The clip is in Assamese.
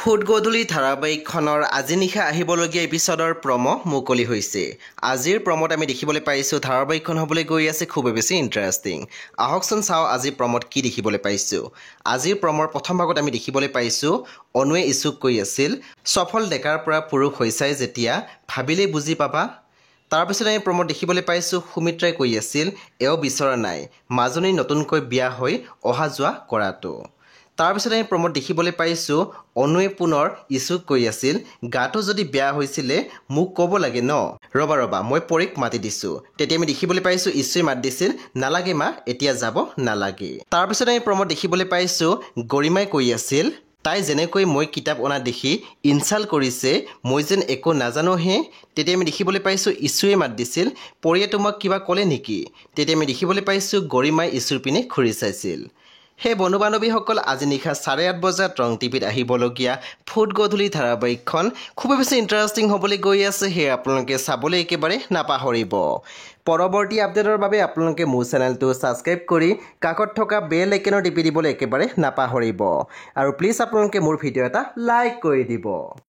ফুড গধূলি ধাৰাবাহিকখনৰ আজি নিশা আহিবলগীয়া এপিছডৰ প্ৰম' মুকলি হৈছে। আজিৰ প্ৰম'ত আমি দেখিবলৈ পাইছোঁ ধাৰাবাহিকখন হ'বলৈ গৈ আছে খুবেই বেছি ইণ্টাৰেষ্টিং। আহকচোন চাওঁ আজি প্ৰম'ত কি দেখিবলৈ পাইছোঁ। আজিৰ প্ৰম'ৰ প্ৰথম ভাগত আমি দেখিবলৈ পাইছোঁ অনুৱে ইছুক কৈ আছিল, সফল ডেকাৰ পৰা পুৰুষ হৈছাই যেতিয়া ভাবিলেই বুজি পাবা। তাৰপিছত আমি প্ৰম'ত দেখিবলৈ পাইছোঁ সুমিত্ৰাই কৈ আছিল এওঁ বিচৰা নাই মাজনী নতুনকৈ বিয়া হৈ অহা যোৱা কৰাটো। তাৰপিছত আমি প্ৰম'ত দেখিবলৈ পাইছোঁ অনুৱে পুনৰ ইছুক কৈ আছিল গাটো যদি বেয়া হৈছিলে মোক ক'ব লাগে ন, ৰ'বা মই পৰীক মাতি দিছোঁ। তেতিয়া আমি দেখিবলৈ পাইছোঁ ইছুৱে মাত দিছিল নালাগে মা এতিয়া যাব নালাগে। তাৰপিছত আমি প্ৰম'ত দেখিবলৈ পাইছোঁ গৰিমাই কৈ আছিল তাই যেনেকৈ মই কিতাপ অনা দেখি ইনচাল্ট কৰিছে মই যেন একো নাজানোহে। তেতিয়া আমি দেখিবলৈ পাইছোঁ ইছুৱে মাত দিছিল পৰীয়ে তোমাক কিবা ক'লে নেকি। তেতিয়া আমি দেখিবলৈ পাইছোঁ গৰিমাই ইছুৰ পিনে ঘূৰি চাইছিল। সেই বন্ধু বান্ধৱীসকল আজি নিশা 8:30 বজাত ৰং টিভিত আহিবলগীয়া ফুড গধূলি ধাৰাবাহিকখন খুবেই বেছি ইণ্টাৰেষ্টিং হ'বলৈ গৈ আছে। সেয়ে আপোনালোকে চাবলৈ একেবাৰে নাপাহৰিব। পৰৱৰ্তী আপডেটৰ বাবে আপোনালোকে মোৰ চেনেলটো ছাবস্ক্ৰাইব কৰি কাষত থকা বেল আইকনৰ টিপি দিবলৈ একেবাৰে নাপাহৰিব। আৰু প্লিজ আপোনালোকে মোৰ ভিডিঅ' এটা লাইক কৰি দিব।